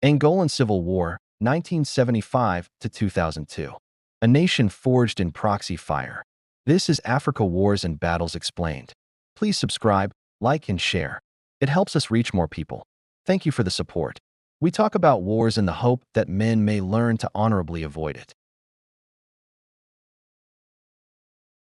Angolan Civil War, 1975 to 2002. A nation forged in proxy fire. This is Africa Wars and Battles Explained. Please subscribe, like, and share. It helps us reach more people. Thank you for the support. We talk about wars in the hope that men may learn to honorably avoid it.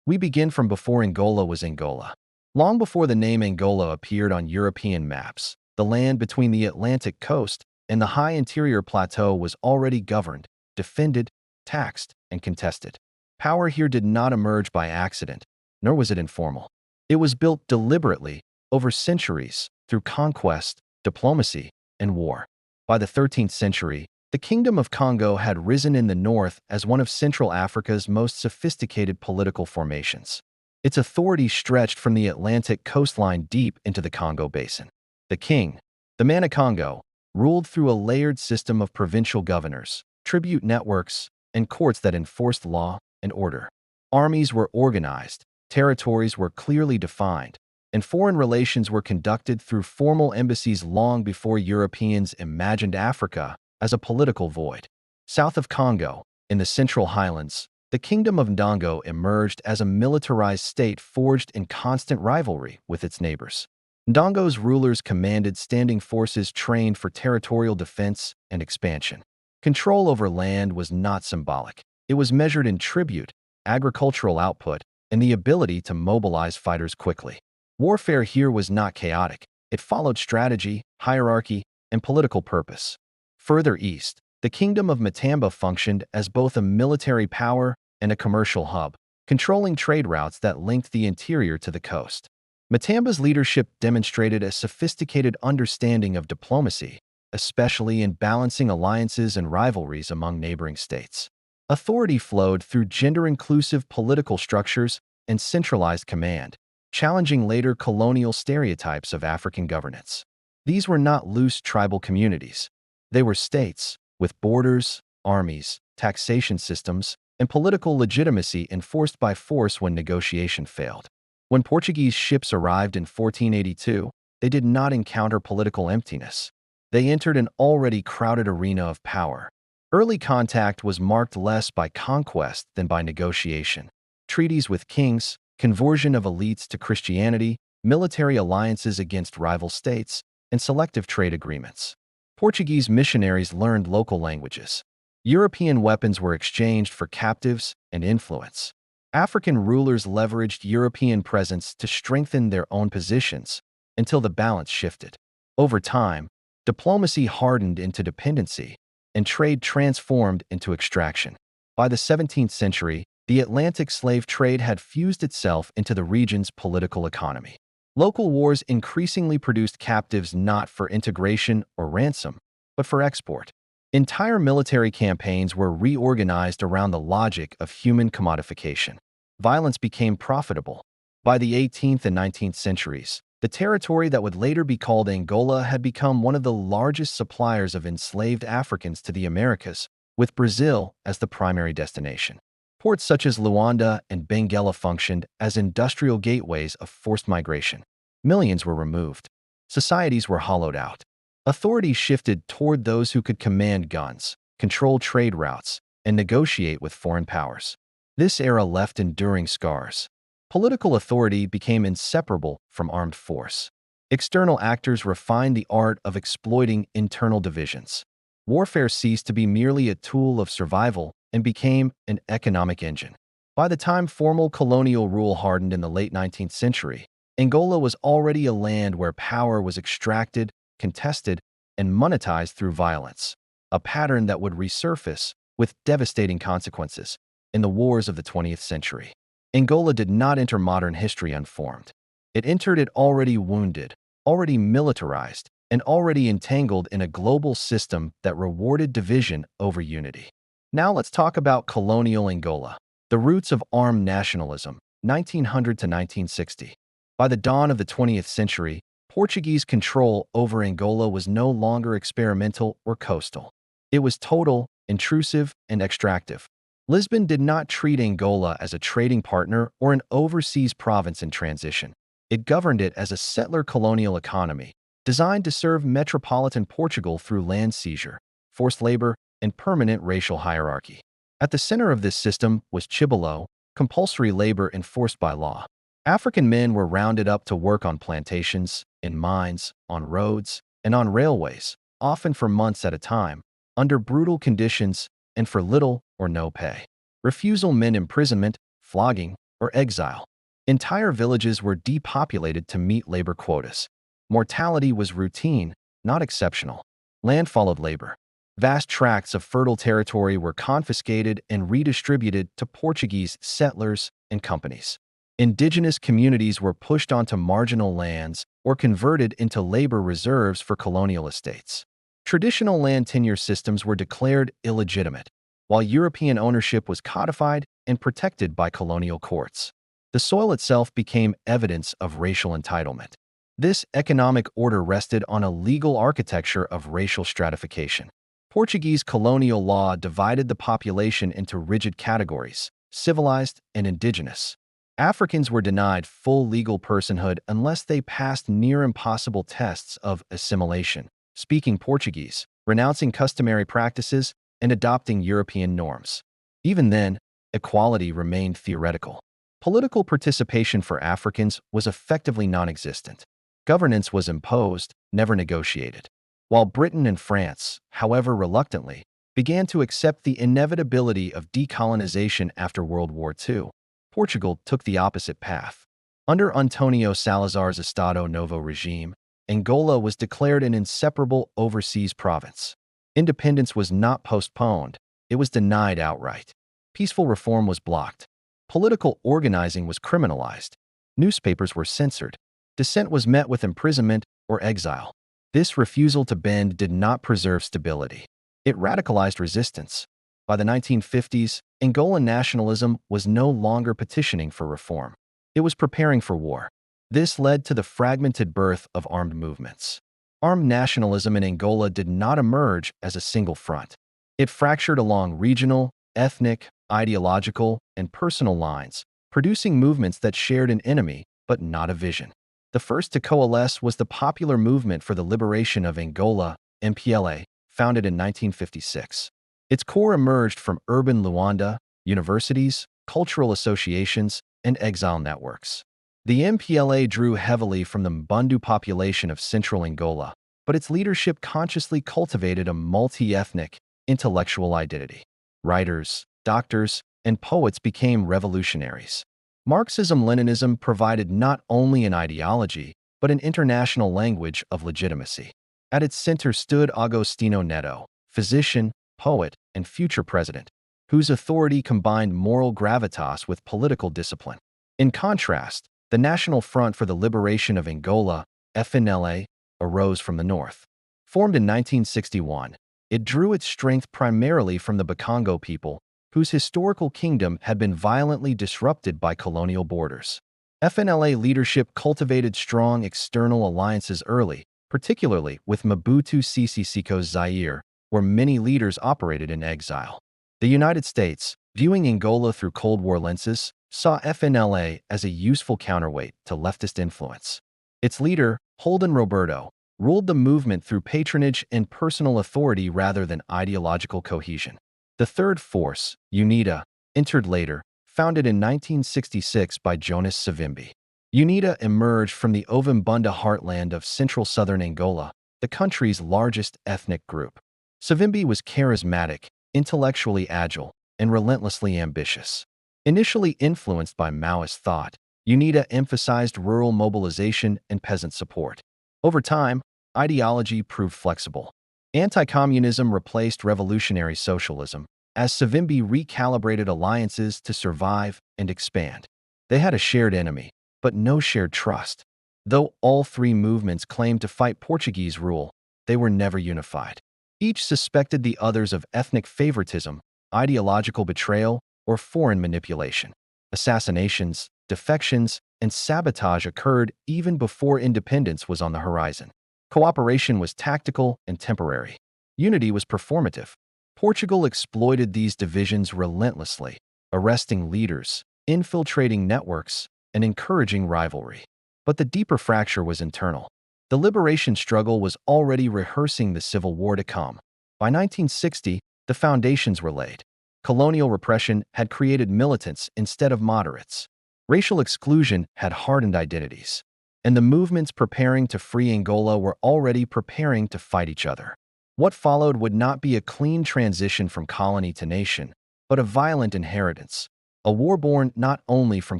We begin from before Angola was Angola. Long before the name Angola appeared on European maps, the land between the Atlantic coast and the high interior plateau was already governed, defended, taxed, and contested. Power here did not emerge by accident, nor was it informal. It was built deliberately, over centuries, through conquest, diplomacy, and war. By the 13th century, the Kingdom of Congo had risen in the north as one of Central Africa's most sophisticated political formations. Its authority stretched from the Atlantic coastline deep into the Congo basin. The king, the man of Congo, ruled through a layered system of provincial governors, tribute networks, and courts that enforced law and order. Armies were organized, territories were clearly defined, and foreign relations were conducted through formal embassies long before Europeans imagined Africa as a political void. South of Congo, in the Central Highlands, the Kingdom of Ndongo emerged as a militarized state forged in constant rivalry with its neighbors. Ndongo's rulers commanded standing forces trained for territorial defense and expansion. Control over land was not symbolic. It was measured in tribute, agricultural output, and the ability to mobilize fighters quickly. Warfare here was not chaotic. It followed strategy, hierarchy, and political purpose. Further east, the Kingdom of Matamba functioned as both a military power and a commercial hub, controlling trade routes that linked the interior to the coast. Matamba's leadership demonstrated a sophisticated understanding of diplomacy, especially in balancing alliances and rivalries among neighboring states. Authority flowed through gender-inclusive political structures and centralized command, challenging later colonial stereotypes of African governance. These were not loose tribal communities. They were states, with borders, armies, taxation systems, and political legitimacy enforced by force when negotiation failed. When Portuguese ships arrived in 1482, they did not encounter political emptiness. They entered an already crowded arena of power. Early contact was marked less by conquest than by negotiation. Treaties with kings, conversion of elites to Christianity, military alliances against rival states, and selective trade agreements. Portuguese missionaries learned local languages. European weapons were exchanged for captives and influence. African rulers leveraged European presence to strengthen their own positions until the balance shifted. Over time, diplomacy hardened into dependency, and trade transformed into extraction. By the 17th century, the Atlantic slave trade had fused itself into the region's political economy. Local wars increasingly produced captives not for integration or ransom, but for export. Entire military campaigns were reorganized around the logic of human commodification. Violence became profitable. By the 18th and 19th centuries, the territory that would later be called Angola had become one of the largest suppliers of enslaved Africans to the Americas, with Brazil as the primary destination. Ports such as Luanda and Benguela functioned as industrial gateways of forced migration. Millions were removed. Societies were hollowed out. Authority shifted toward those who could command guns, control trade routes, and negotiate with foreign powers. This era left enduring scars. Political authority became inseparable from armed force. External actors refined the art of exploiting internal divisions. Warfare ceased to be merely a tool of survival and became an economic engine. By the time formal colonial rule hardened in the late 19th century, Angola was already a land where power was extracted, contested, and monetized through violence, a pattern that would resurface with devastating consequences in the wars of the 20th century. Angola did not enter modern history unformed. It entered it already wounded, already militarized, and already entangled in a global system that rewarded division over unity. Now let's talk about colonial Angola, the roots of armed nationalism, 1900 to 1960. By the dawn of the 20th century, Portuguese control over Angola was no longer experimental or coastal. It was total, intrusive, and extractive. Lisbon did not treat Angola as a trading partner or an overseas province in transition. It governed it as a settler colonial economy, designed to serve metropolitan Portugal through land seizure, forced labor, and permanent racial hierarchy. At the center of this system was chibolo, compulsory labor enforced by law. African men were rounded up to work on plantations, in mines, on roads, and on railways, often for months at a time, under brutal conditions and for little or no pay. Refusal meant imprisonment, flogging, or exile. Entire villages were depopulated to meet labor quotas. Mortality was routine, not exceptional. Land followed labor. Vast tracts of fertile territory were confiscated and redistributed to Portuguese settlers and companies. Indigenous communities were pushed onto marginal lands or converted into labor reserves for colonial estates. Traditional land tenure systems were declared illegitimate, while European ownership was codified and protected by colonial courts. The soil itself became evidence of racial entitlement. This economic order rested on a legal architecture of racial stratification. Portuguese colonial law divided the population into rigid categories: civilized and indigenous. Africans were denied full legal personhood unless they passed near-impossible tests of assimilation, speaking Portuguese, renouncing customary practices, and adopting European norms. Even then, equality remained theoretical. Political participation for Africans was effectively non-existent. Governance was imposed, never negotiated. While Britain and France, however reluctantly, began to accept the inevitability of decolonization after World War II, Portugal took the opposite path. Under Antonio Salazar's Estado Novo regime, Angola was declared an inseparable overseas province. Independence was not postponed, it was denied outright. Peaceful reform was blocked. Political organizing was criminalized. Newspapers were censored. Dissent was met with imprisonment or exile. This refusal to bend did not preserve stability. It radicalized resistance. By the 1950s, Angolan nationalism was no longer petitioning for reform. It was preparing for war. This led to the fragmented birth of armed movements. Armed nationalism in Angola did not emerge as a single front. It fractured along regional, ethnic, ideological, and personal lines, producing movements that shared an enemy but not a vision. The first to coalesce was the Popular Movement for the Liberation of Angola, MPLA, founded in 1956. Its core emerged from urban Luanda, universities, cultural associations, and exile networks. The MPLA drew heavily from the Mbundu population of central Angola, but its leadership consciously cultivated a multi-ethnic, intellectual identity. Writers, doctors, and poets became revolutionaries. Marxism-Leninism provided not only an ideology, but an international language of legitimacy. At its center stood Agostinho Neto, physician, poet, and future president, whose authority combined moral gravitas with political discipline. In contrast, the National Front for the Liberation of Angola, FNLA, arose from the north. Formed in 1961, it drew its strength primarily from the Bakongo people, whose historical kingdom had been violently disrupted by colonial borders. FNLA leadership cultivated strong external alliances early, particularly with Mobutu Sese Seko's Zaire, where many leaders operated in exile. The United States, viewing Angola through Cold War lenses, saw FNLA as a useful counterweight to leftist influence. Its leader, Holden Roberto, ruled the movement through patronage and personal authority rather than ideological cohesion. The third force, UNITA, entered later, founded in 1966 by Jonas Savimbi. UNITA emerged from the Ovimbunda heartland of central southern Angola, the country's largest ethnic group. Savimbi was charismatic, intellectually agile, and relentlessly ambitious. Initially influenced by Maoist thought, UNITA emphasized rural mobilization and peasant support. Over time, ideology proved flexible. Anti-communism replaced revolutionary socialism, as Savimbi recalibrated alliances to survive and expand. They had a shared enemy, but no shared trust. Though all three movements claimed to fight Portuguese rule, they were never unified. Each suspected the others of ethnic favoritism, ideological betrayal, or foreign manipulation. Assassinations, defections, and sabotage occurred even before independence was on the horizon. Cooperation was tactical and temporary. Unity was performative. Portugal exploited these divisions relentlessly, arresting leaders, infiltrating networks, and encouraging rivalry. But the deeper fracture was internal. The liberation struggle was already rehearsing the civil war to come. By 1960, the foundations were laid. Colonial repression had created militants instead of moderates. Racial exclusion had hardened identities. And the movements preparing to free Angola were already preparing to fight each other. What followed would not be a clean transition from colony to nation, but a violent inheritance, a war born not only from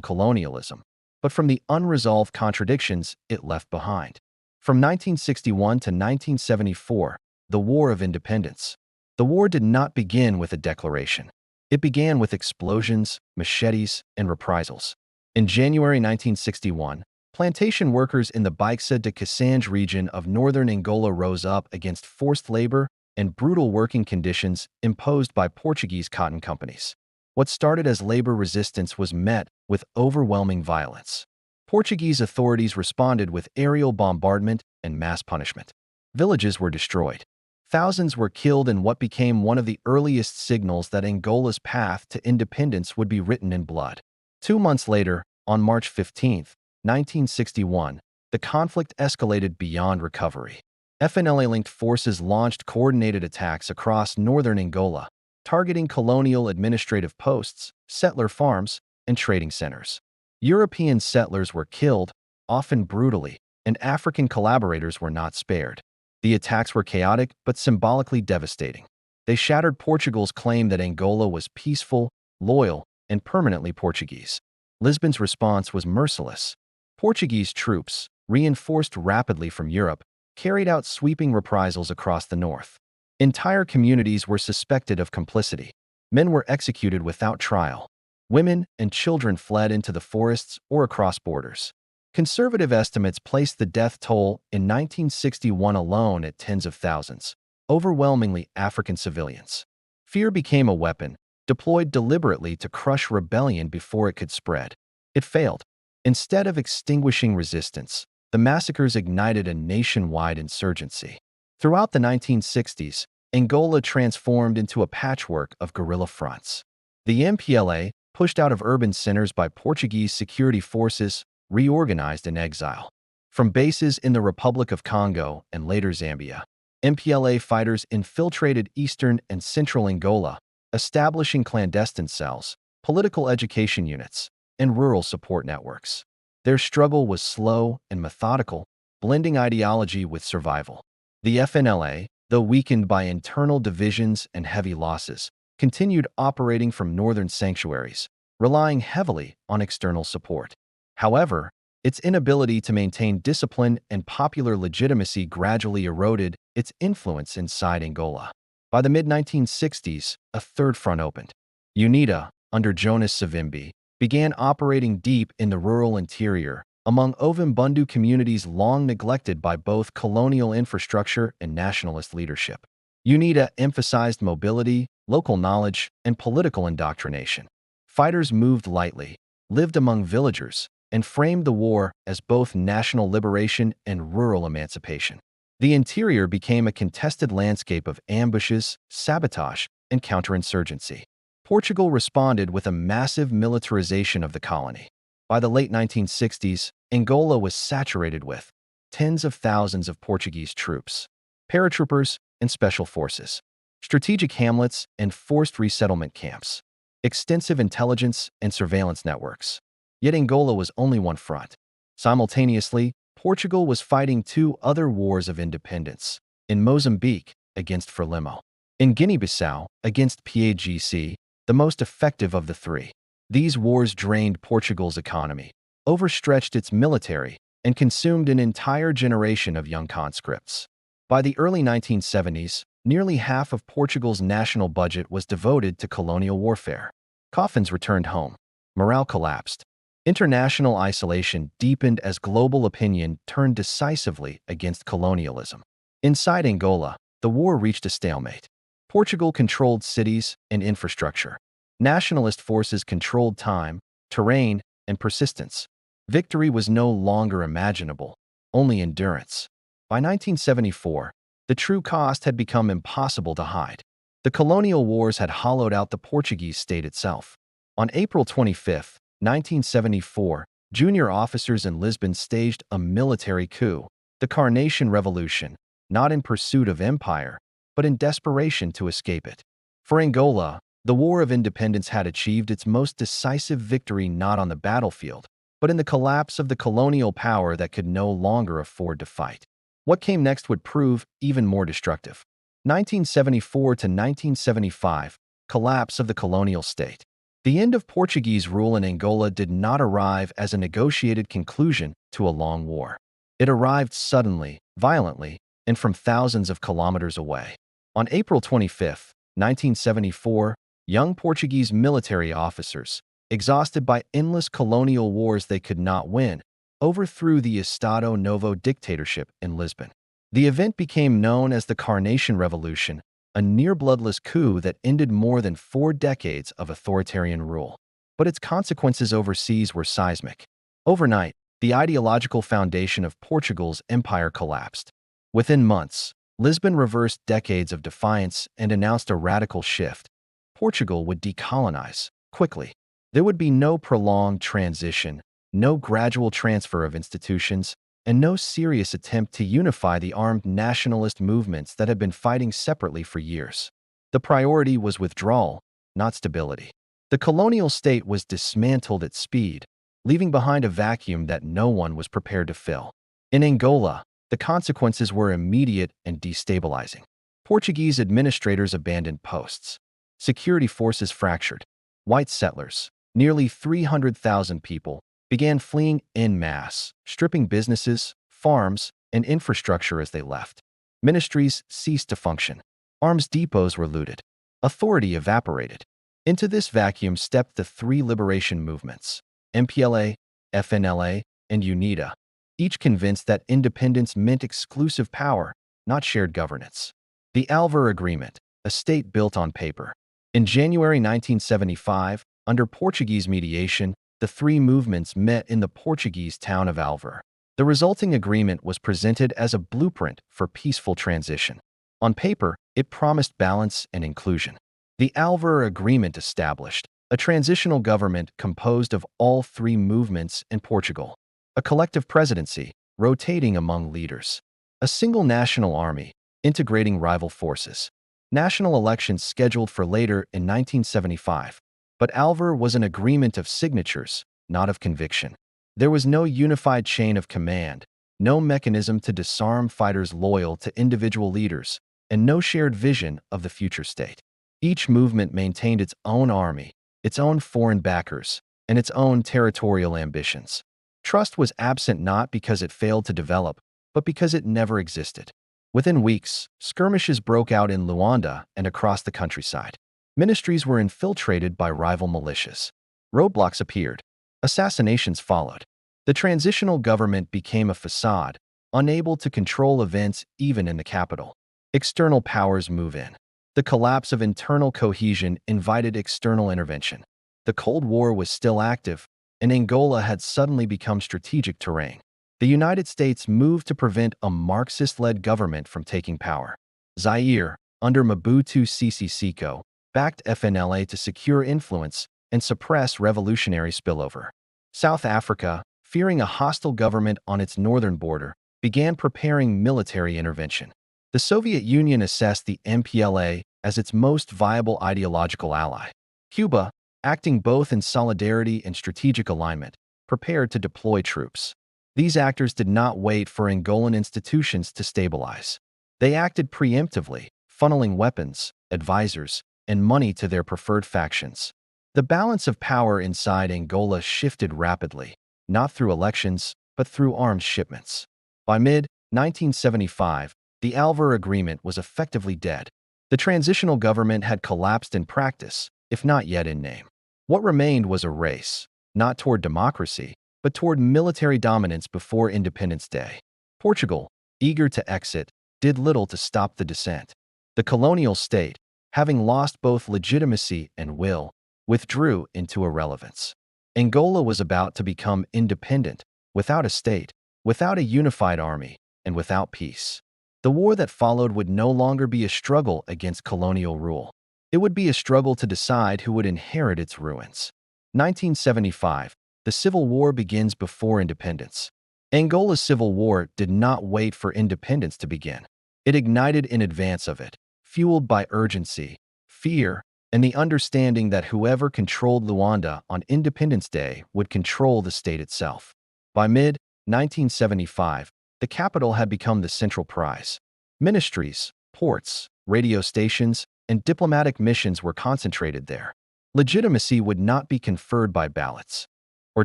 colonialism, but from the unresolved contradictions it left behind. From 1961 to 1974, the War of Independence. The war did not begin with a declaration. It began with explosions, machetes, and reprisals. In January 1961, plantation workers in the Baixa de Cassange region of northern Angola rose up against forced labor and brutal working conditions imposed by Portuguese cotton companies. What started as labor resistance was met with overwhelming violence. Portuguese authorities responded with aerial bombardment and mass punishment. Villages were destroyed. Thousands were killed in what became one of the earliest signals that Angola's path to independence would be written in blood. 2 months later, on March 15, 1961, the conflict escalated beyond recovery. FNLA-linked forces launched coordinated attacks across northern Angola, targeting colonial administrative posts, settler farms, and trading centers. European settlers were killed, often brutally, and African collaborators were not spared. The attacks were chaotic but symbolically devastating. They shattered Portugal's claim that Angola was peaceful, loyal, and permanently Portuguese. Lisbon's response was merciless. Portuguese troops, reinforced rapidly from Europe, carried out sweeping reprisals across the north. Entire communities were suspected of complicity. Men were executed without trial. Women and children fled into the forests or across borders. Conservative estimates placed the death toll in 1961 alone at tens of thousands, overwhelmingly African civilians. Fear became a weapon, deployed deliberately to crush rebellion before it could spread. It failed. Instead of extinguishing resistance, the massacres ignited a nationwide insurgency. Throughout the 1960s, Angola transformed into a patchwork of guerrilla fronts. The MPLA, pushed out of urban centers by Portuguese security forces, reorganized in exile. From bases in the Republic of Congo and later Zambia, MPLA fighters infiltrated eastern and central Angola, establishing clandestine cells, political education units, and rural support networks. Their struggle was slow and methodical, blending ideology with survival. The FNLA, though weakened by internal divisions and heavy losses, continued operating from northern sanctuaries, relying heavily on external support. However, its inability to maintain discipline and popular legitimacy gradually eroded its influence inside Angola. By the mid-1960s, a third front opened. UNITA, under Jonas Savimbi, began operating deep in the rural interior, among Ovimbundu communities long neglected by both colonial infrastructure and nationalist leadership. UNITA emphasized mobility, local knowledge, and political indoctrination. Fighters moved lightly, lived among villagers, and framed the war as both national liberation and rural emancipation. The interior became a contested landscape of ambushes, sabotage, and counterinsurgency. Portugal responded with a massive militarization of the colony. By the late 1960s, Angola was saturated with tens of thousands of Portuguese troops, paratroopers, and special forces, strategic hamlets and forced resettlement camps, extensive intelligence and surveillance networks. Yet Angola was only one front. Simultaneously, Portugal was fighting 2 other wars of independence, in Mozambique against Frelimo, in Guinea-Bissau against PAGC, the most effective of the 3. These wars drained Portugal's economy, overstretched its military, and consumed an entire generation of young conscripts. By the early 1970s, nearly half of Portugal's national budget was devoted to colonial warfare. Coffins returned home. Morale collapsed. International isolation deepened as global opinion turned decisively against colonialism. Inside Angola, the war reached a stalemate. Portugal controlled cities and infrastructure. Nationalist forces controlled time, terrain, and persistence. Victory was no longer imaginable, only endurance. By 1974, the true cost had become impossible to hide. The colonial wars had hollowed out the Portuguese state itself. On April 25, 1974, junior officers in Lisbon staged a military coup, the Carnation Revolution, not in pursuit of empire, but in desperation to escape it. For Angola, the War of Independence had achieved its most decisive victory not on the battlefield, but in the collapse of the colonial power that could no longer afford to fight. What came next would prove even more destructive. 1974 to 1975, collapse of the colonial state. The end of Portuguese rule in Angola did not arrive as a negotiated conclusion to a long war. It arrived suddenly, violently, and from thousands of kilometers away. On April 25, 1974, young Portuguese military officers, exhausted by endless colonial wars they could not win, overthrew the Estado Novo dictatorship in Lisbon. The event became known as the Carnation Revolution, a near-bloodless coup that ended more than 4 decades of authoritarian rule. But its consequences overseas were seismic. Overnight, the ideological foundation of Portugal's empire collapsed. Within months, Lisbon reversed decades of defiance and announced a radical shift. Portugal would decolonize quickly. There would be no prolonged transition, no gradual transfer of institutions, and no serious attempt to unify the armed nationalist movements that had been fighting separately for years. The priority was withdrawal, not stability. The colonial state was dismantled at speed, leaving behind a vacuum that no one was prepared to fill. In Angola, the consequences were immediate and destabilizing. Portuguese administrators abandoned posts. Security forces fractured. White settlers, nearly 300,000 people, began fleeing en masse, stripping businesses, farms, and infrastructure as they left. Ministries ceased to function. Arms depots were looted. Authority evaporated. Into this vacuum stepped the 3 liberation movements, MPLA, FNLA, and UNITA, each convinced that independence meant exclusive power, not shared governance. The Alvar Agreement, a state built on paper. In January 1975, under Portuguese mediation, the 3 movements met in the Portuguese town of Alvar. The resulting agreement was presented as a blueprint for peaceful transition. On paper, it promised balance and inclusion. The Alvar Agreement established a transitional government composed of all 3 movements in Portugal, a collective presidency, rotating among leaders, a single national army, integrating rival forces, national elections scheduled for later in 1975. But Alvar was an agreement of signatures, not of conviction. There was no unified chain of command, no mechanism to disarm fighters loyal to individual leaders, and no shared vision of the future state. Each movement maintained its own army, its own foreign backers, and its own territorial ambitions. Trust was absent not because it failed to develop, but because it never existed. Within weeks, skirmishes broke out in Luanda and across the countryside. Ministries were infiltrated by rival militias. Roadblocks appeared. Assassinations followed. The transitional government became a facade, unable to control events even in the capital. External powers move in. The collapse of internal cohesion invited external intervention. The Cold War was still active, and Angola had suddenly become strategic terrain. The United States moved to prevent a Marxist-led government from taking power. Zaire, under Mobutu Sese Seko, backed FNLA to secure influence and suppress revolutionary spillover. South Africa, fearing a hostile government on its northern border, began preparing military intervention. The Soviet Union assessed the MPLA as its most viable ideological ally. Cuba, acting both in solidarity and strategic alignment, prepared to deploy troops. These actors did not wait for Angolan institutions to stabilize. They acted preemptively, funneling weapons, advisors, and money to their preferred factions. The balance of power inside Angola shifted rapidly, not through elections, but through arms shipments. By mid-1975, the Alvar Agreement was effectively dead. The transitional government had collapsed in practice, if not yet in name. What remained was a race, not toward democracy, but toward military dominance before Independence Day. Portugal, eager to exit, did little to stop the descent. The colonial state, having lost both legitimacy and will, withdrew into irrelevance. Angola was about to become independent, without a state, without a unified army, and without peace. The war that followed would no longer be a struggle against colonial rule. It would be a struggle to decide who would inherit its ruins. 1975, the Civil War begins before independence. Angola's civil war did not wait for independence to begin. It ignited in advance of it, fueled by urgency, fear, and the understanding that whoever controlled Luanda on Independence Day would control the state itself. By mid-1975, the capital had become the central prize. Ministries, ports, radio stations, and diplomatic missions were concentrated there. Legitimacy would not be conferred by ballots or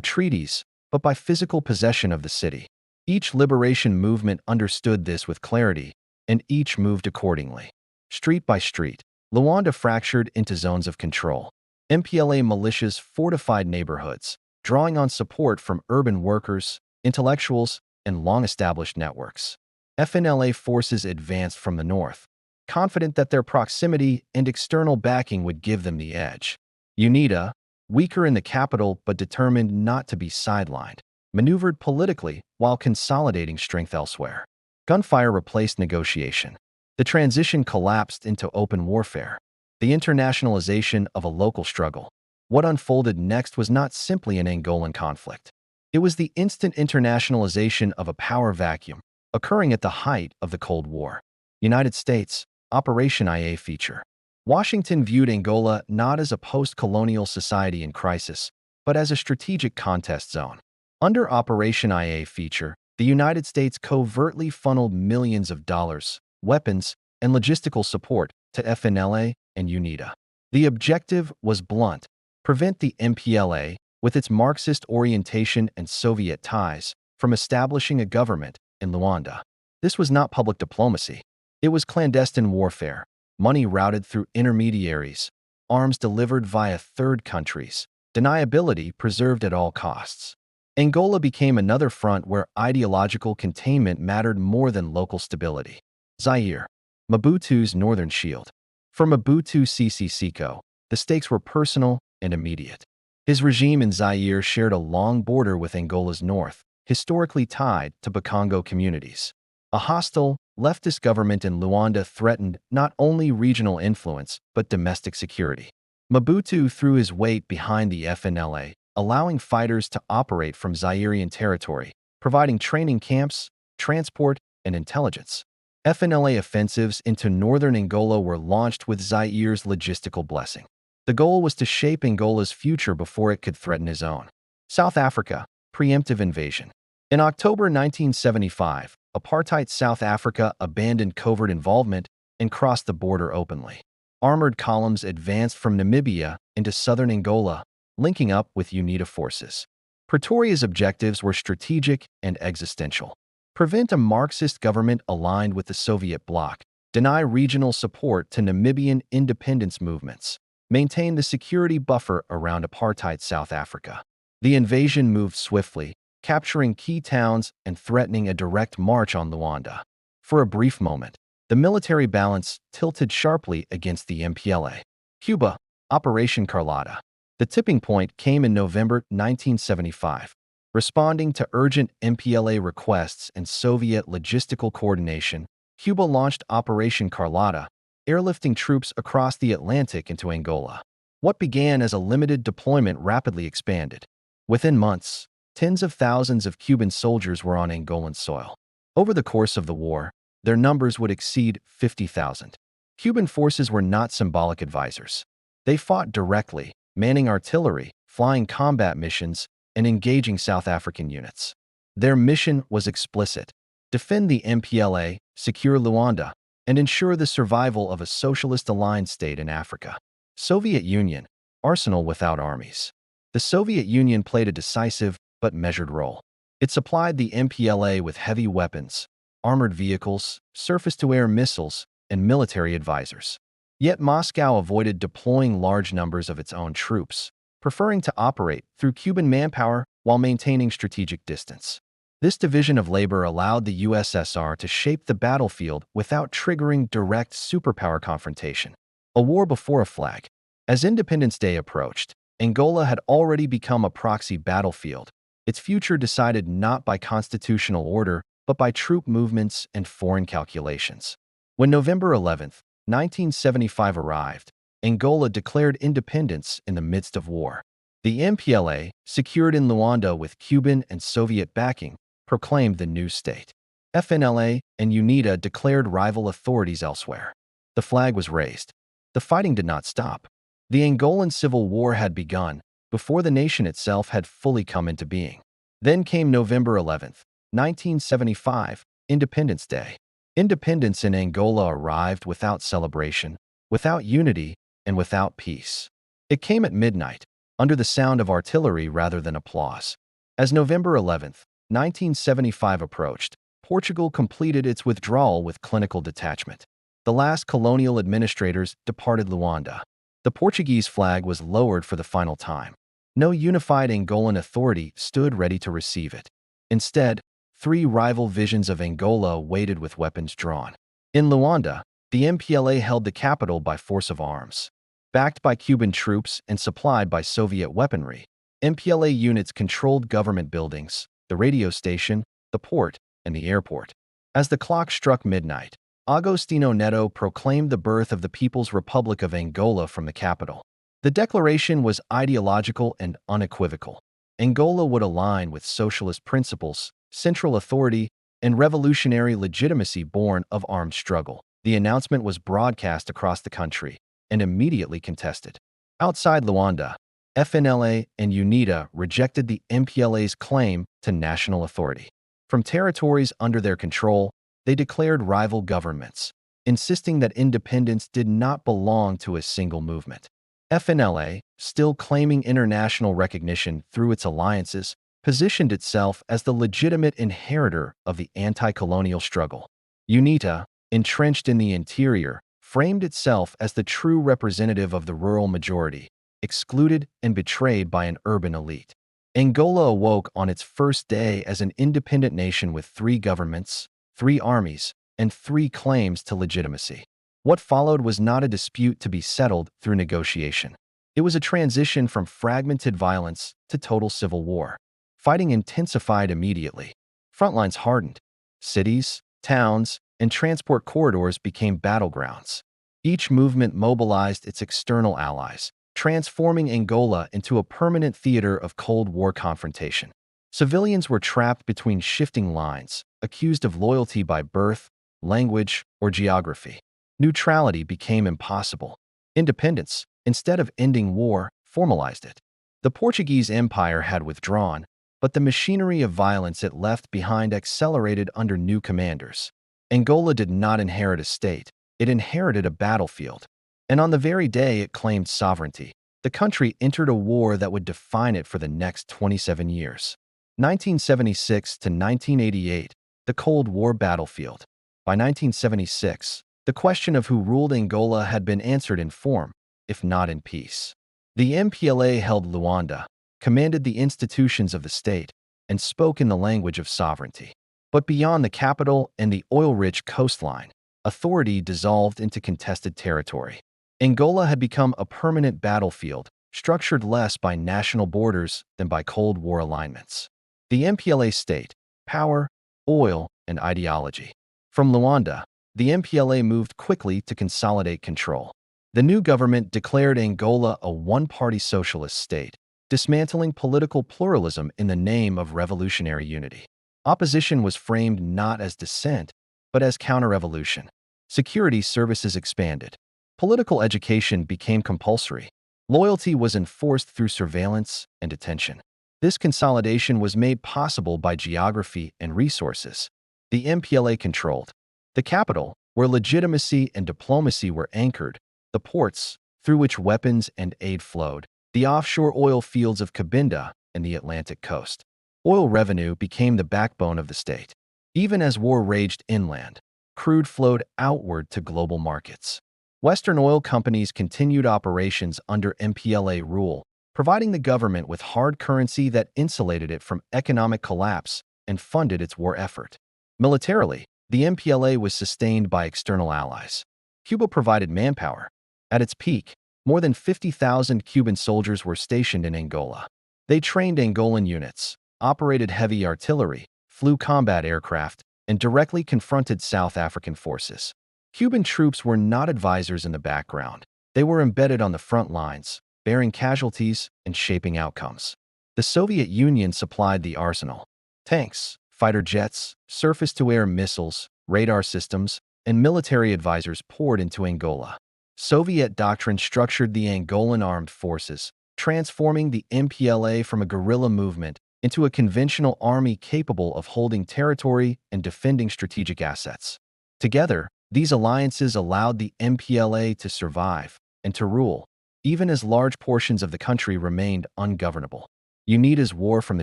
treaties, but by physical possession of the city. Each liberation movement understood this with clarity, and each moved accordingly. Street by street, Luanda fractured into zones of control. MPLA militias fortified neighborhoods, drawing on support from urban workers, intellectuals, and long-established networks. FNLA forces advanced from the north, confident that their proximity and external backing would give them the edge. UNITA, weaker in the capital but determined not to be sidelined, maneuvered politically while consolidating strength elsewhere. Gunfire replaced negotiation. The transition collapsed into open warfare, the internationalization of a local struggle. What unfolded next was not simply an Angolan conflict. It was the instant internationalization of a power vacuum, occurring at the height of the Cold War. United States, Operation IA feature. Washington viewed Angola not as a post-colonial society in crisis, but as a strategic contest zone. Under Operation IA feature, the United States covertly funneled millions of dollars, weapons, and logistical support to FNLA and UNITA. The objective was blunt: prevent the MPLA, with its Marxist orientation and Soviet ties, from establishing a government in Luanda. This was not public diplomacy. It was clandestine warfare, money routed through intermediaries, arms delivered via third countries, deniability preserved at all costs. Angola became another front where ideological containment mattered more than local stability. Zaire, Mobutu's northern shield. For Mobutu Sese Seko, the stakes were personal and immediate. His regime in Zaire shared a long border with Angola's north, historically tied to Bakongo communities. A hostile, leftist government in Luanda threatened not only regional influence but domestic security. Mobutu threw his weight behind the FNLA, allowing fighters to operate from Zairean territory, providing training camps, transport, and intelligence. FNLA offensives into northern Angola were launched with Zaire's logistical blessing. The goal was to shape Angola's future before it could threaten his own. South Africa, preemptive invasion. In October 1975, apartheid South Africa abandoned covert involvement and crossed the border openly. Armored columns advanced from Namibia into southern Angola, linking up with UNITA forces. Pretoria's objectives were strategic and existential. Prevent a Marxist government aligned with the Soviet bloc, deny regional support to Namibian independence movements, maintain the security buffer around apartheid South Africa. The invasion moved swiftly, capturing key towns and threatening a direct march on Luanda. For a brief moment, the military balance tilted sharply against the MPLA. Cuba, Operation Carlotta. The tipping point came in November 1975. Responding to urgent MPLA requests and Soviet logistical coordination, Cuba launched Operation Carlotta, airlifting troops across the Atlantic into Angola. What began as a limited deployment rapidly expanded. Within months, tens of thousands of Cuban soldiers were on Angolan soil. Over the course of the war, their numbers would exceed 50,000. Cuban forces were not symbolic advisors. They fought directly, manning artillery, flying combat missions, and engaging South African units. Their mission was explicit: defend the MPLA, secure Luanda, and ensure the survival of a socialist-aligned state in Africa. Soviet Union, arsenal without armies. The Soviet Union played a decisive but measured role. It supplied the MPLA with heavy weapons, armored vehicles, surface-to-air missiles, and military advisors. Yet Moscow avoided deploying large numbers of its own troops, preferring to operate through Cuban manpower while maintaining strategic distance. This division of labor allowed the USSR to shape the battlefield without triggering direct superpower confrontation. A war before a flag. As Independence Day approached, Angola had already become a proxy battlefield, its future decided not by constitutional order but by troop movements and foreign calculations. When November 11, 1975 arrived, Angola declared independence in the midst of war. The MPLA, secured in Luanda with Cuban and Soviet backing, proclaimed the new state. FNLA and UNITA declared rival authorities elsewhere. The flag was raised. The fighting did not stop. The Angolan Civil War had begun before the nation itself had fully come into being. Then came November 11th, 1975, Independence Day. Independence in Angola arrived without celebration, without unity, and without peace. It came at midnight, under the sound of artillery rather than applause. As November 11th, 1975 approached, Portugal completed its withdrawal with clinical detachment. The last colonial administrators departed Luanda. The Portuguese flag was lowered for the final time. No unified Angolan authority stood ready to receive it. Instead, three rival visions of Angola waited with weapons drawn. In Luanda, the MPLA held the capital by force of arms. Backed by Cuban troops and supplied by Soviet weaponry, MPLA units controlled government buildings, the radio station, the port, and the airport. As the clock struck midnight, Agostinho Neto proclaimed the birth of the People's Republic of Angola from the capital. The declaration was ideological and unequivocal. Angola would align with socialist principles, central authority, and revolutionary legitimacy born of armed struggle. The announcement was broadcast across the country and immediately contested. Outside Luanda, FNLA and UNITA rejected the MPLA's claim to national authority. From territories under their control, they declared rival governments, insisting that independence did not belong to a single movement. FNLA, still claiming international recognition through its alliances, positioned itself as the legitimate inheritor of the anti-colonial struggle. UNITA, entrenched in the interior, framed itself as the true representative of the rural majority, excluded and betrayed by an urban elite. Angola awoke on its first day as an independent nation with three governments, three armies, and three claims to legitimacy. What followed was not a dispute to be settled through negotiation. It was a transition from fragmented violence to total civil war. Fighting intensified immediately. Frontlines hardened. Cities, towns, and transport corridors became battlegrounds. Each movement mobilized its external allies, transforming Angola into a permanent theater of Cold War confrontation. Civilians were trapped between shifting lines, accused of loyalty by birth, language, or geography. Neutrality became impossible. Independence, instead of ending war, formalized it. The Portuguese Empire had withdrawn, but the machinery of violence it left behind accelerated under new commanders. Angola did not inherit a state, it inherited a battlefield. And on the very day it claimed sovereignty, the country entered a war that would define it for the next 27 years. 1976 to 1988, the Cold War battlefield. By 1976, the question of who ruled Angola had been answered in form, if not in peace. The MPLA held Luanda, commanded the institutions of the state, and spoke in the language of sovereignty. But beyond the capital and the oil-rich coastline, authority dissolved into contested territory. Angola had become a permanent battlefield, structured less by national borders than by Cold War alignments. The MPLA state, power, oil, and ideology. From Luanda, the MPLA moved quickly to consolidate control. The new government declared Angola a one-party socialist state, dismantling political pluralism in the name of revolutionary unity. Opposition was framed not as dissent, but as counter-revolution. Security services expanded. Political education became compulsory. Loyalty was enforced through surveillance and detention. This consolidation was made possible by geography and resources. The MPLA controlled the capital, where legitimacy and diplomacy were anchored, the ports, through which weapons and aid flowed, the offshore oil fields of Cabinda and the Atlantic coast. Oil revenue became the backbone of the state. Even as war raged inland, crude flowed outward to global markets. Western oil companies continued operations under MPLA rule, providing the government with hard currency that insulated it from economic collapse and funded its war effort. Militarily, the MPLA was sustained by external allies. Cuba provided manpower. At its peak, more than 50,000 Cuban soldiers were stationed in Angola. They trained Angolan units, operated heavy artillery, flew combat aircraft, and directly confronted South African forces. Cuban troops were not advisors in the background. They were embedded on the front lines, bearing casualties and shaping outcomes. The Soviet Union supplied the arsenal: tanks, Fighter jets, surface-to-air missiles, radar systems, and military advisors poured into Angola. Soviet doctrine structured the Angolan armed forces, transforming the MPLA from a guerrilla movement into a conventional army capable of holding territory and defending strategic assets. Together, these alliances allowed the MPLA to survive and to rule, even as large portions of the country remained ungovernable. UNITA's war from the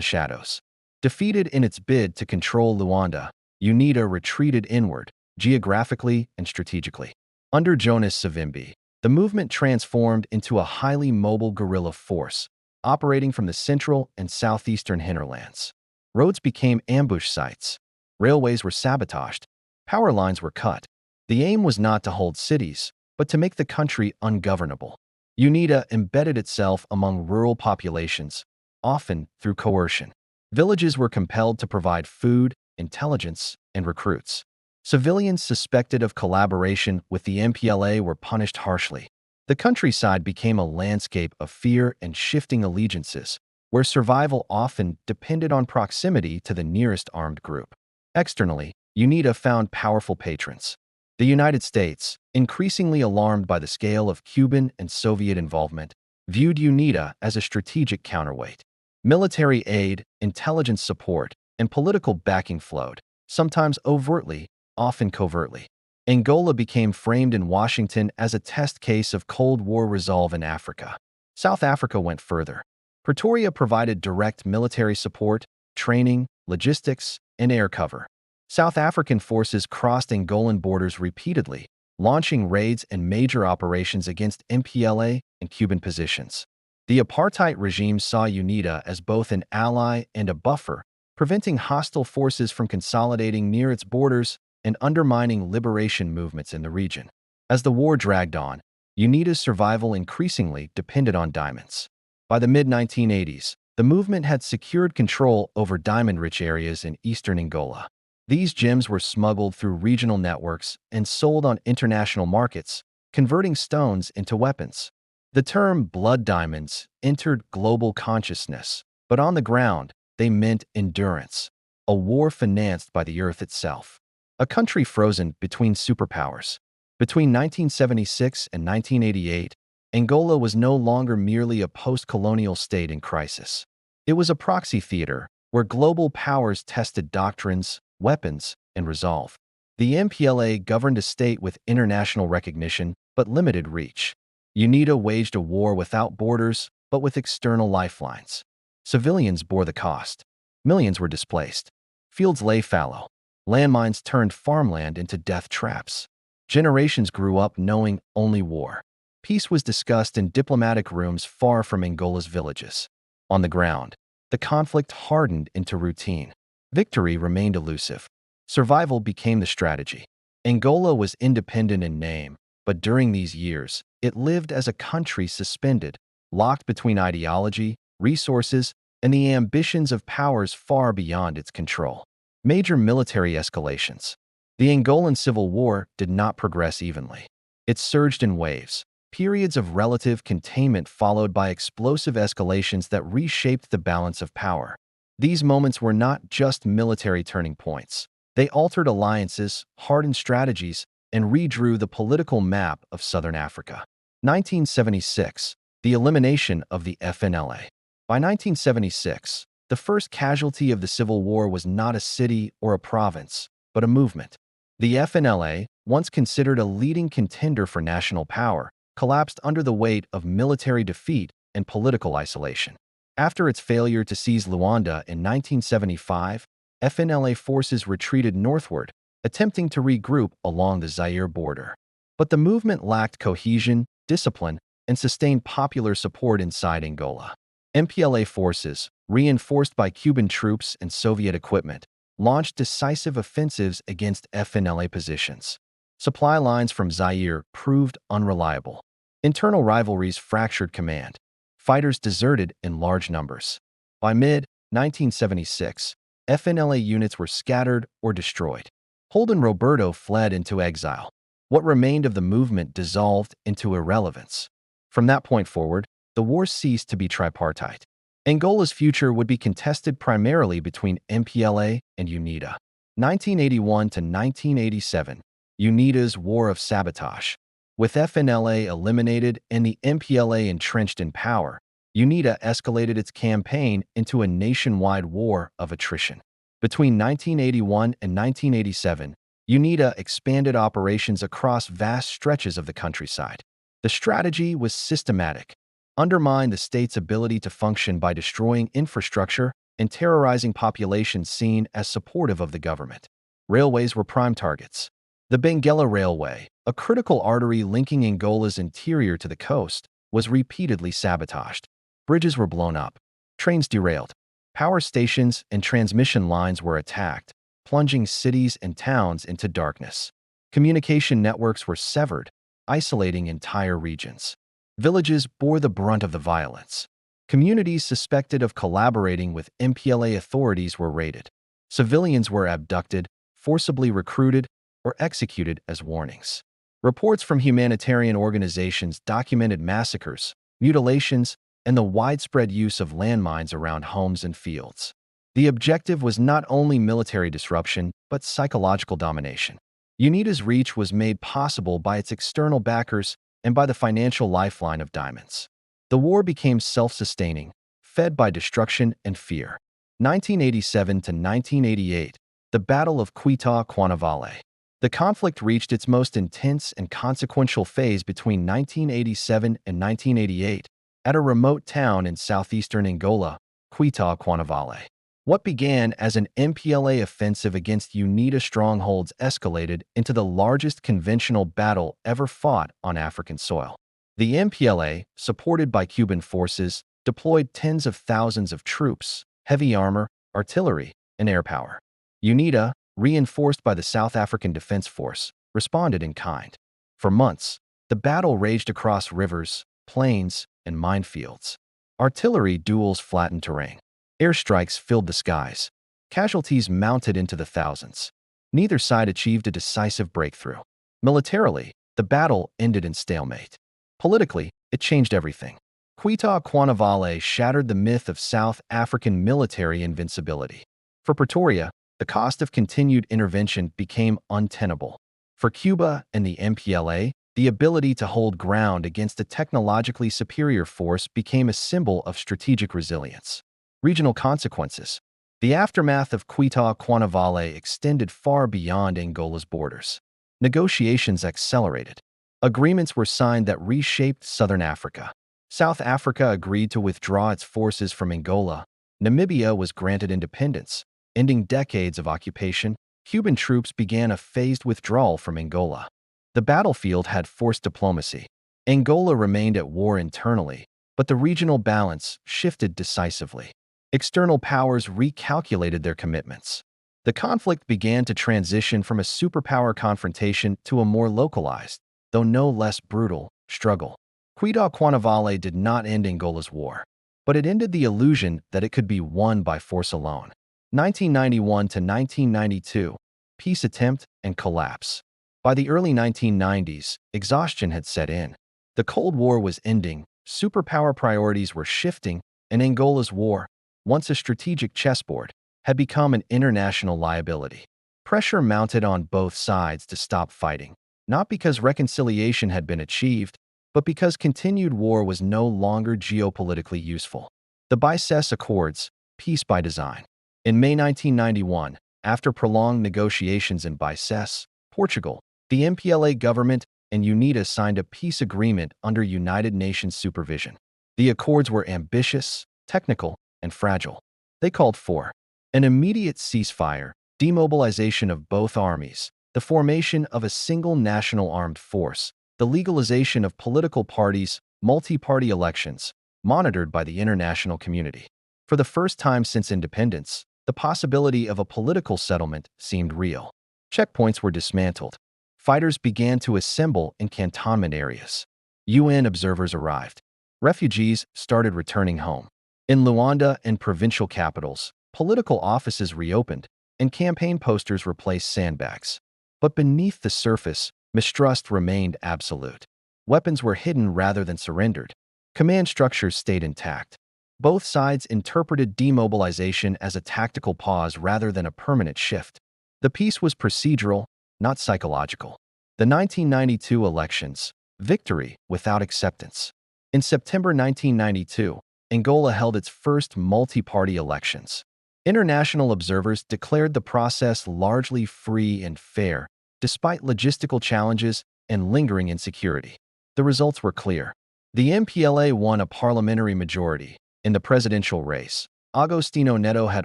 shadows. Defeated in its bid to control Luanda, UNITA retreated inward, geographically and strategically. Under Jonas Savimbi, the movement transformed into a highly mobile guerrilla force, operating from the central and southeastern hinterlands. Roads became ambush sites. Railways were sabotaged. Power lines were cut. The aim was not to hold cities, but to make the country ungovernable. UNITA embedded itself among rural populations, often through coercion. Villages were compelled to provide food, intelligence, and recruits. Civilians suspected of collaboration with the MPLA were punished harshly. The countryside became a landscape of fear and shifting allegiances, where survival often depended on proximity to the nearest armed group. Externally, UNITA found powerful patrons. The United States, increasingly alarmed by the scale of Cuban and Soviet involvement, viewed UNITA as a strategic counterweight. Military aid, intelligence support, and political backing flowed, sometimes overtly, often covertly. Angola became framed in Washington as a test case of Cold War resolve in Africa. South Africa went further. Pretoria provided direct military support, training, logistics, and air cover. South African forces crossed Angolan borders repeatedly, launching raids and major operations against MPLA and Cuban positions. The apartheid regime saw UNITA as both an ally and a buffer, preventing hostile forces from consolidating near its borders and undermining liberation movements in the region. As the war dragged on, UNITA's survival increasingly depended on diamonds. By the mid-1980s, the movement had secured control over diamond-rich areas in eastern Angola. These gems were smuggled through regional networks and sold on international markets, converting stones into weapons. The term blood diamonds entered global consciousness, but on the ground, they meant endurance, a war financed by the earth itself. A country frozen between superpowers. Between 1976 and 1988, Angola was no longer merely a post-colonial state in crisis. It was a proxy theater where global powers tested doctrines, weapons, and resolve. The MPLA governed a state with international recognition but limited reach. UNITA waged a war without borders but with external lifelines. Civilians bore the cost. Millions were displaced. Fields lay fallow. Landmines turned farmland into death traps. Generations grew up knowing only war. Peace was discussed in diplomatic rooms far from Angola's villages. On the ground, the conflict hardened into routine. Victory remained elusive. Survival became the strategy. Angola was independent in name, but during these years, it lived as a country suspended, locked between ideology, resources, and the ambitions of powers far beyond its control. Major military escalations. The Angolan Civil War did not progress evenly. It surged in waves, periods of relative containment followed by explosive escalations that reshaped the balance of power. These moments were not just military turning points. They altered alliances, hardened strategies, and redrew the political map of Southern Africa. 1976, the elimination of the FNLA. By 1976, the first casualty of the Civil War was not a city or a province, but a movement. The FNLA, once considered a leading contender for national power, collapsed under the weight of military defeat and political isolation. After its failure to seize Luanda in 1975, FNLA forces retreated northward, attempting to regroup along the Zaire border. But the movement lacked cohesion, discipline, and sustained popular support inside Angola. MPLA forces, reinforced by Cuban troops and Soviet equipment, launched decisive offensives against FNLA positions. Supply lines from Zaire proved unreliable. Internal rivalries fractured command. Fighters deserted in large numbers. By mid-1976, FNLA units were scattered or destroyed. Holden Roberto fled into exile. What remained of the movement dissolved into irrelevance. From that point forward, the war ceased to be tripartite. Angola's future would be contested primarily between MPLA and UNITA. 1981 to 1987, UNITA's War of Sabotage. With FNLA eliminated and the MPLA entrenched in power, UNITA escalated its campaign into a nationwide war of attrition. Between 1981 and 1987, UNITA expanded operations across vast stretches of the countryside. The strategy was systematic: undermine the state's ability to function by destroying infrastructure and terrorizing populations seen as supportive of the government. Railways were prime targets. The Benguela Railway, a critical artery linking Angola's interior to the coast, was repeatedly sabotaged. Bridges were blown up, trains derailed, power stations and transmission lines were attacked, plunging cities and towns into darkness. Communication networks were severed, isolating entire regions. Villages bore the brunt of the violence. Communities suspected of collaborating with MPLA authorities were raided. Civilians were abducted, forcibly recruited, or executed as warnings. Reports from humanitarian organizations documented massacres, mutilations, and the widespread use of landmines around homes and fields. The objective was not only military disruption, but psychological domination. UNITA's reach was made possible by its external backers and by the financial lifeline of diamonds. The war became self-sustaining, fed by destruction and fear. 1987 to 1988, the Battle of Cuita-Cuanavale. The conflict reached its most intense and consequential phase between 1987 and 1988 at a remote town in southeastern Angola, Cuita-Cuanavale. What began as an MPLA offensive against UNITA strongholds escalated into the largest conventional battle ever fought on African soil. The MPLA, supported by Cuban forces, deployed tens of thousands of troops, heavy armor, artillery, and air power. UNITA, reinforced by the South African Defense Force, responded in kind. For months, the battle raged across rivers, plains, and minefields. Artillery duels flattened terrain. Airstrikes filled the skies. Casualties mounted into the thousands. Neither side achieved a decisive breakthrough. Militarily, the battle ended in stalemate. Politically, it changed everything. Cuita-Cuanavale shattered the myth of South African military invincibility. For Pretoria, the cost of continued intervention became untenable. For Cuba and the MPLA, the ability to hold ground against a technologically superior force became a symbol of strategic resilience. Regional consequences. The aftermath of Cuita-Cuanavale extended far beyond Angola's borders. Negotiations accelerated. Agreements were signed that reshaped southern Africa. South Africa agreed to withdraw its forces from Angola. Namibia was granted independence, ending decades of occupation. Cuban troops began a phased withdrawal from Angola. The battlefield had forced diplomacy. Angola remained at war internally, but the regional balance shifted decisively. External powers recalculated their commitments. The conflict began to transition from a superpower confrontation to a more localized, though no less brutal, struggle. Cuita-Cuanavale did not end Angola's war, but it ended the illusion that it could be won by force alone. 1991 to 1992, peace attempt and collapse. By the early 1990s, exhaustion had set in. The Cold War was ending, superpower priorities were shifting, and Angola's war, once a strategic chessboard, had become an international liability. Pressure mounted on both sides to stop fighting, not because reconciliation had been achieved, but because continued war was no longer geopolitically useful. The Bicesse Accords, peace by design. In May 1991, after prolonged negotiations in Bicesse, Portugal, the MPLA government and UNITA signed a peace agreement under United Nations supervision. The accords were ambitious, technical, and fragile. They called for an immediate ceasefire, demobilization of both armies, the formation of a single national armed force, the legalization of political parties, multi-party elections, monitored by the international community. For the first time since independence, the possibility of a political settlement seemed real. Checkpoints were dismantled. Fighters began to assemble in cantonment areas. UN observers arrived. Refugees started returning home. In Luanda and provincial capitals, political offices reopened, and campaign posters replaced sandbags. But beneath the surface, mistrust remained absolute. Weapons were hidden rather than surrendered. Command structures stayed intact. Both sides interpreted demobilization as a tactical pause rather than a permanent shift. The peace was procedural, not psychological. The 1992 elections, victory without acceptance. In September 1992, Angola held its first multi-party elections. International observers declared the process largely free and fair, despite logistical challenges and lingering insecurity. The results were clear. The MPLA won a parliamentary majority. In the presidential race, Agostinho Neto had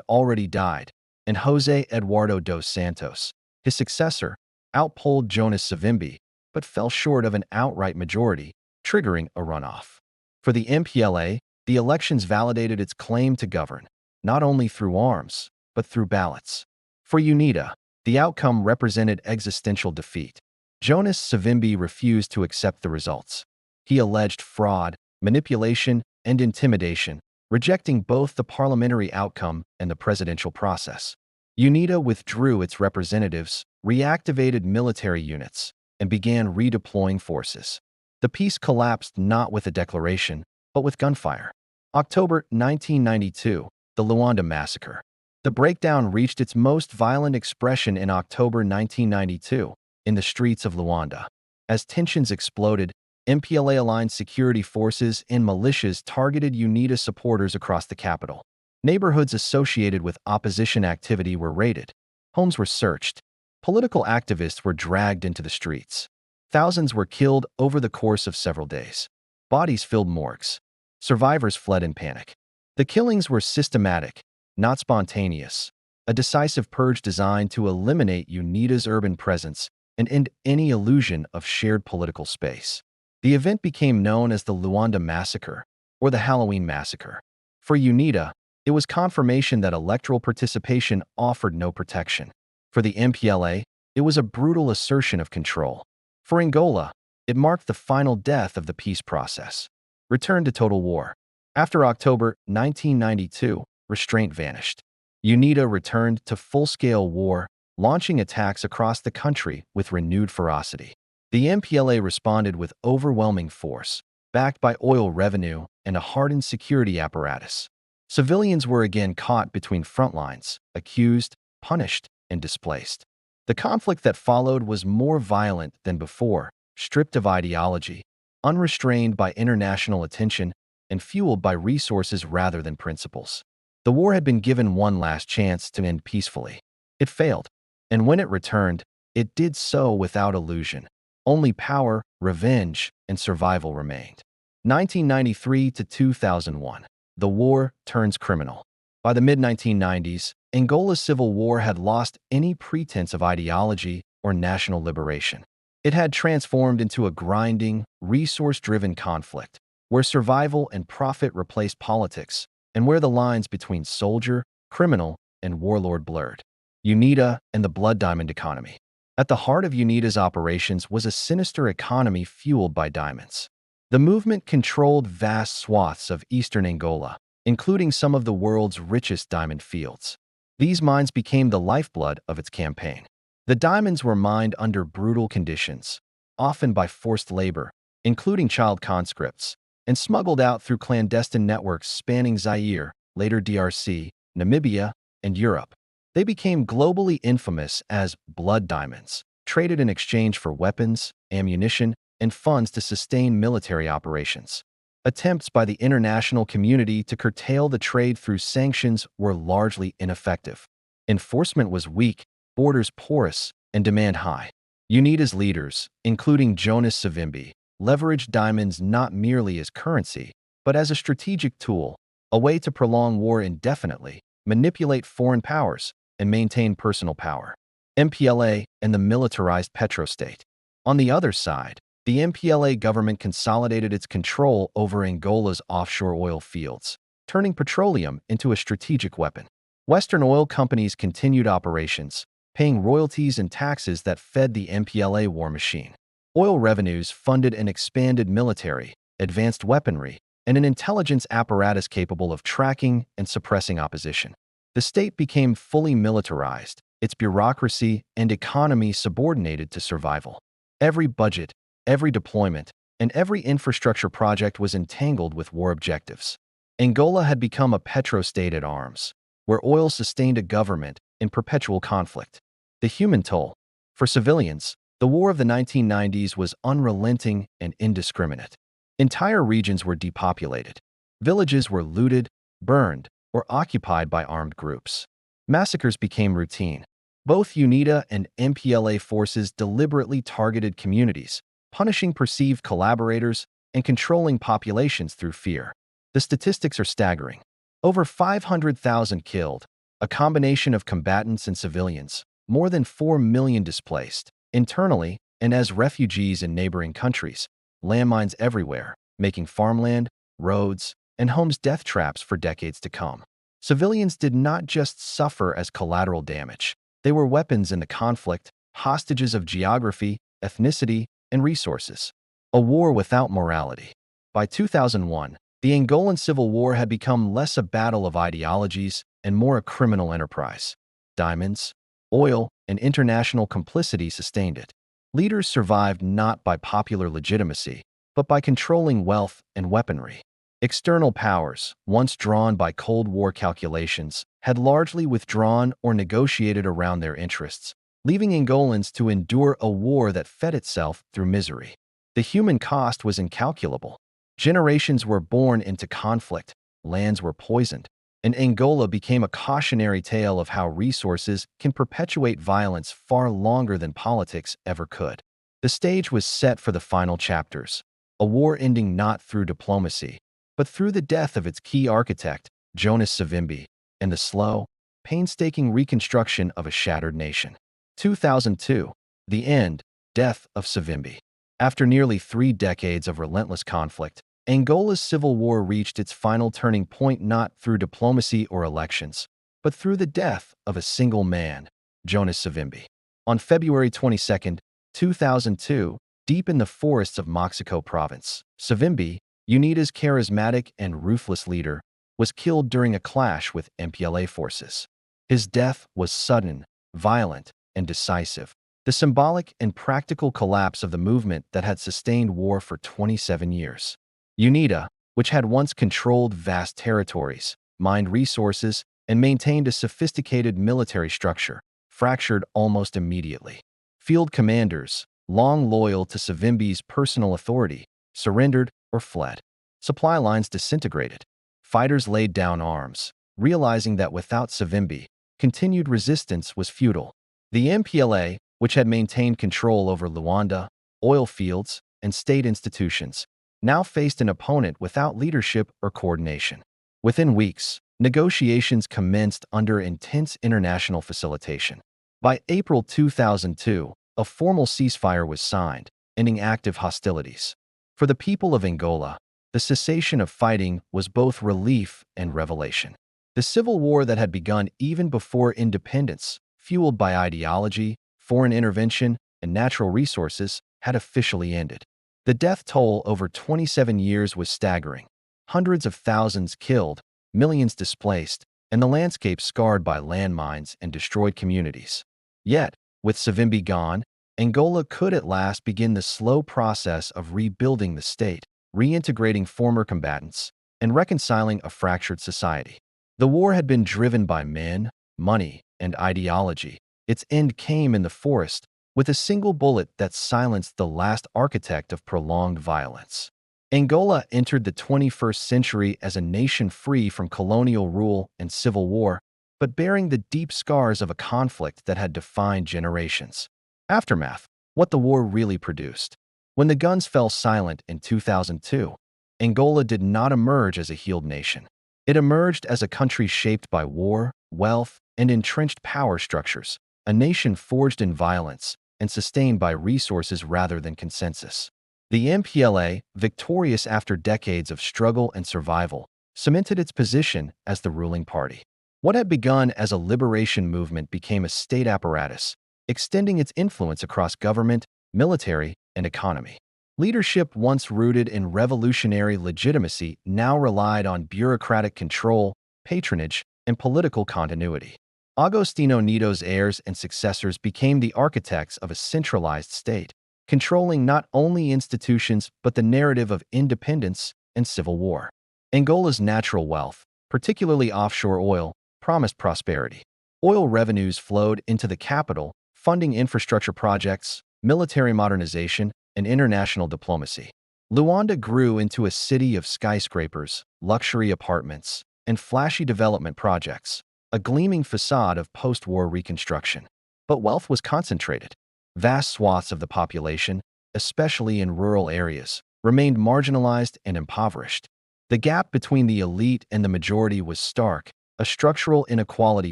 already died, and José Eduardo dos Santos, his successor, outpolled Jonas Savimbi, but fell short of an outright majority, triggering a runoff. For the MPLA, the elections validated its claim to govern, not only through arms, but through ballots. For UNITA, the outcome represented existential defeat. Jonas Savimbi refused to accept the results. He alleged fraud, manipulation, and intimidation, rejecting both the parliamentary outcome and the presidential process. UNITA withdrew its representatives, reactivated military units, and began redeploying forces. The peace collapsed not with a declaration, but with gunfire. October 1992, the Luanda massacre. The breakdown reached its most violent expression in October 1992, in the streets of Luanda. As tensions exploded, MPLA-aligned security forces and militias targeted UNITA supporters across the capital. Neighborhoods associated with opposition activity were raided. Homes were searched. Political activists were dragged into the streets. Thousands were killed over the course of several days. Bodies filled morgues. Survivors fled in panic. The killings were systematic, not spontaneous, a decisive purge designed to eliminate UNITA's urban presence and end any illusion of shared political space. The event became known as the Luanda Massacre, or the Halloween Massacre. For UNITA, it was confirmation that electoral participation offered no protection. For the MPLA, it was a brutal assertion of control. For Angola, it marked the final death of the peace process. Return to total war. After October 1992, restraint vanished. UNITA returned to full-scale war, launching attacks across the country with renewed ferocity. The MPLA responded with overwhelming force, backed by oil revenue and a hardened security apparatus. Civilians were again caught between front lines, accused, punished, and displaced. The conflict that followed was more violent than before, stripped of ideology, unrestrained by international attention, and fueled by resources rather than principles. The war had been given one last chance to end peacefully. It failed, and when it returned, it did so without illusion. Only power, revenge, and survival remained. 1993 to 2001. The war turns criminal. By the mid-1990s, Angola's civil war had lost any pretense of ideology or national liberation. It had transformed into a grinding, resource-driven conflict, where survival and profit replaced politics, and where the lines between soldier, criminal, and warlord blurred. UNITA and the Blood Diamond economy. At the heart of UNITA's operations was a sinister economy fueled by diamonds. The movement controlled vast swaths of eastern Angola, including some of the world's richest diamond fields. These mines became the lifeblood of its campaign. The diamonds were mined under brutal conditions, often by forced labor, including child conscripts, and smuggled out through clandestine networks spanning Zaire, later DRC, Namibia, and Europe. They became globally infamous as blood diamonds, traded in exchange for weapons, ammunition, and funds to sustain military operations. Attempts by the international community to curtail the trade through sanctions were largely ineffective. Enforcement was weak, borders porous, and demand high. UNITA's leaders, including Jonas Savimbi, leveraged diamonds not merely as currency, but as a strategic tool, a way to prolong war indefinitely, manipulate foreign powers, and maintain personal power. MPLA and the militarized petrostate. On the other side, the MPLA government consolidated its control over Angola's offshore oil fields, turning petroleum into a strategic weapon. Western oil companies continued operations, paying royalties and taxes that fed the MPLA war machine. Oil revenues funded an expanded military, advanced weaponry, and an intelligence apparatus capable of tracking and suppressing opposition. The state became fully militarized, its bureaucracy and economy subordinated to survival. Every budget, every deployment, and every infrastructure project was entangled with war objectives. Angola had become a petrostate at arms, where oil sustained a government in perpetual conflict. The human toll. For civilians, the war of the 1990s was unrelenting and indiscriminate. Entire regions were depopulated. Villages were looted, burned, or occupied by armed groups. Massacres became routine. Both UNITA and MPLA forces deliberately targeted communities, punishing perceived collaborators and controlling populations through fear. The statistics are staggering. Over 500,000 killed, a combination of combatants and civilians, more than 4 million displaced, internally and as refugees in neighboring countries, landmines everywhere, making farmland, roads, and homes death traps for decades to come. Civilians did not just suffer as collateral damage. They were weapons in the conflict, hostages of geography, ethnicity, and resources. A war without morality. By 2001, the Angolan Civil War had become less a battle of ideologies and more a criminal enterprise. Diamonds, oil, and international complicity sustained it. Leaders survived not by popular legitimacy, but by controlling wealth and weaponry. External powers, once drawn by Cold War calculations, had largely withdrawn or negotiated around their interests, leaving Angolans to endure a war that fed itself through misery. The human cost was incalculable. Generations were born into conflict, lands were poisoned, and Angola became a cautionary tale of how resources can perpetuate violence far longer than politics ever could. The stage was set for the final chapters, a war ending not through diplomacy, but through the death of its key architect, Jonas Savimbi, and the slow, painstaking reconstruction of a shattered nation. 2002. The end, death of Savimbi. After nearly 3 decades of relentless conflict, Angola's civil war reached its final turning point not through diplomacy or elections, but through the death of a single man, Jonas Savimbi. On February 22, 2002, deep in the forests of Moxico province, Savimbi, UNITA's charismatic and ruthless leader, was killed during a clash with MPLA forces. His death was sudden, violent, and decisive, the symbolic and practical collapse of the movement that had sustained war for 27 years. UNITA, which had once controlled vast territories, mined resources, and maintained a sophisticated military structure, fractured almost immediately. Field commanders, long loyal to Savimbi's personal authority, surrendered or fled. Supply lines disintegrated. Fighters laid down arms, realizing that without Savimbi, continued resistance was futile. The MPLA, which had maintained control over Luanda, oil fields, and state institutions, now faced an opponent without leadership or coordination. Within weeks, negotiations commenced under intense international facilitation. By April 2002, a formal ceasefire was signed, ending active hostilities. For the people of Angola, the cessation of fighting was both relief and revelation. The civil war that had begun even before independence, fueled by ideology, foreign intervention, and natural resources, had officially ended. The death toll over 27 years was staggering. Hundreds of thousands killed, millions displaced, and the landscape scarred by landmines and destroyed communities. Yet, with Savimbi gone, Angola could at last begin the slow process of rebuilding the state, reintegrating former combatants, and reconciling a fractured society. The war had been driven by men, money, and ideology. Its end came in the forest, with a single bullet that silenced the last architect of prolonged violence. Angola entered the 21st century as a nation free from colonial rule and civil war, but bearing the deep scars of a conflict that had defined generations. Aftermath: what the war really produced. When the guns fell silent in 2002, Angola did not emerge as a healed nation. It emerged as a country shaped by war, wealth, and entrenched power structures, a nation forged in violence and sustained by resources rather than consensus. The MPLA, victorious after decades of struggle and survival, cemented its position as the ruling party. What had begun as a liberation movement became a state apparatus, extending its influence across government, military, and economy. Leadership once rooted in revolutionary legitimacy now relied on bureaucratic control, patronage, and political continuity. Agostinho Neto's heirs and successors became the architects of a centralized state, controlling not only institutions but the narrative of independence and civil war. Angola's natural wealth, particularly offshore oil, promised prosperity. Oil revenues flowed into the capital, funding infrastructure projects, military modernization, and international diplomacy. Luanda grew into a city of skyscrapers, luxury apartments, and flashy development projects, a gleaming facade of post-war reconstruction. But wealth was concentrated. Vast swaths of the population, especially in rural areas, remained marginalized and impoverished. The gap between the elite and the majority was stark, a structural inequality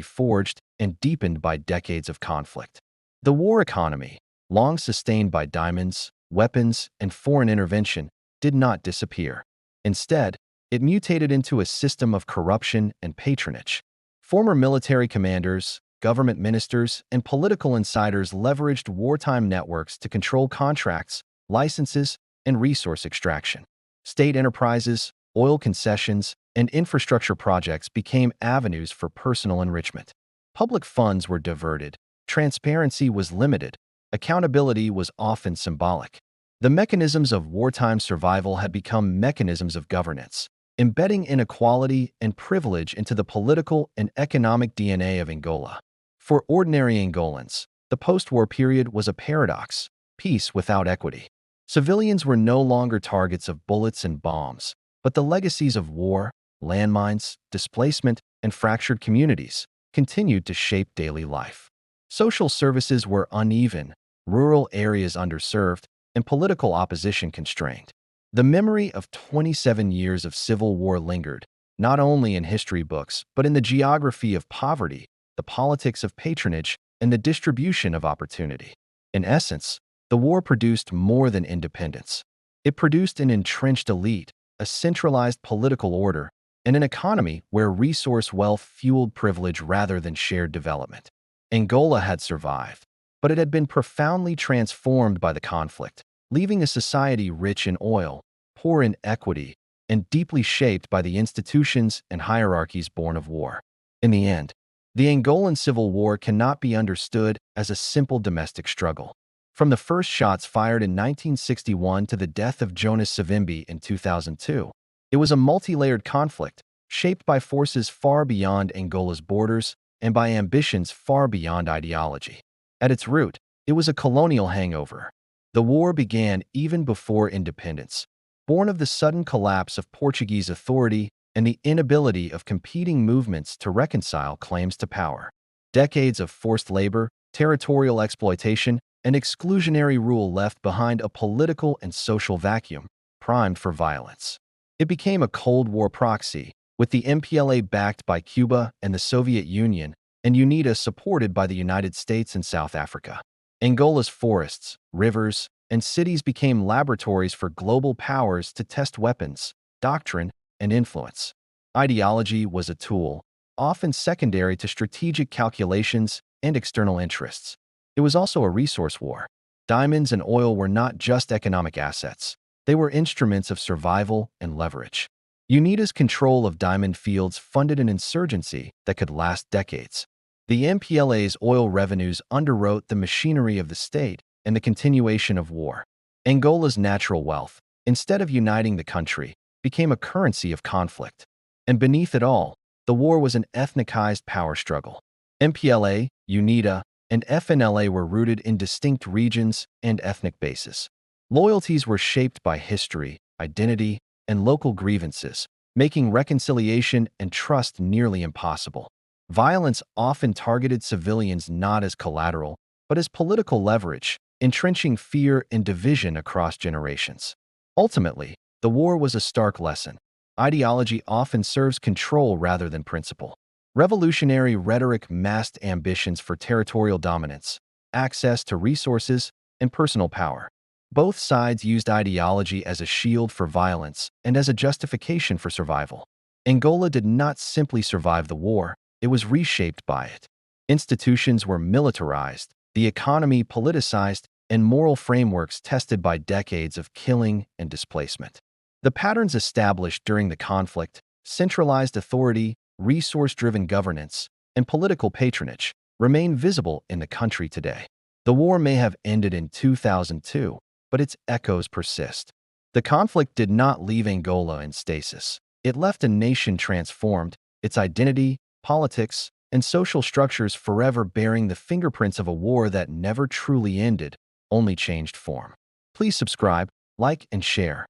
forged and deepened by decades of conflict. The war economy, long sustained by diamonds, weapons, and foreign intervention, did not disappear. Instead, it mutated into a system of corruption and patronage. Former military commanders, government ministers, and political insiders leveraged wartime networks to control contracts, licenses, and resource extraction. State enterprises, oil concessions, and infrastructure projects became avenues for personal enrichment. Public funds were diverted, transparency was limited, accountability was often symbolic. The mechanisms of wartime survival had become mechanisms of governance, embedding inequality and privilege into the political and economic DNA of Angola. For ordinary Angolans, the post-war period was a paradox, peace without equity. Civilians were no longer targets of bullets and bombs, but the legacies of war, landmines, displacement, and fractured communities continued to shape daily life. Social services were uneven, rural areas underserved, and political opposition constrained. The memory of 27 years of civil war lingered, not only in history books, but in the geography of poverty, the politics of patronage, and the distribution of opportunity. In essence, the war produced more than independence. It produced an entrenched elite, a centralized political order, and an economy where resource wealth fueled privilege rather than shared development. Angola had survived, but it had been profoundly transformed by the conflict, leaving a society rich in oil, poor in equity, and deeply shaped by the institutions and hierarchies born of war. In the end, the Angolan Civil War cannot be understood as a simple domestic struggle. From the first shots fired in 1961 to the death of Jonas Savimbi in 2002, it was a multi-layered conflict shaped by forces far beyond Angola's borders and by ambitions far beyond ideology. At its root, it was a colonial hangover. The war began even before independence, born of the sudden collapse of Portuguese authority and the inability of competing movements to reconcile claims to power. Decades of forced labor, territorial exploitation, and exclusionary rule left behind a political and social vacuum, primed for violence. It became a Cold War proxy, with the MPLA backed by Cuba and the Soviet Union, and UNITA supported by the United States and South Africa. Angola's forests, rivers, and cities became laboratories for global powers to test weapons, doctrine, and influence. Ideology was a tool, often secondary to strategic calculations and external interests. It was also a resource war. Diamonds and oil were not just economic assets. They were instruments of survival and leverage. UNITA's control of diamond fields funded an insurgency that could last decades. The MPLA's oil revenues underwrote the machinery of the state and the continuation of war. Angola's natural wealth, instead of uniting the country, became a currency of conflict. And beneath it all, the war was an ethnicized power struggle. MPLA, UNITA, and FNLA were rooted in distinct regions and ethnic bases. Loyalties were shaped by history, identity, and local grievances, making reconciliation and trust nearly impossible. Violence often targeted civilians not as collateral, but as political leverage, entrenching fear and division across generations. Ultimately, the war was a stark lesson. Ideology often serves control rather than principle. Revolutionary rhetoric masked ambitions for territorial dominance, access to resources, and personal power. Both sides used ideology as a shield for violence and as a justification for survival. Angola did not simply survive the war, it was reshaped by it. Institutions were militarized, the economy politicized, and moral frameworks tested by decades of killing and displacement. The patterns established during the conflict, centralized authority, resource-driven governance, and political patronage, remain visible in the country today. The war may have ended in 2002, but its echoes persist. The conflict did not leave Angola in stasis. It left a nation transformed, its identity, politics, and social structures forever bearing the fingerprints of a war that never truly ended, only changed form. Please subscribe, like, and share.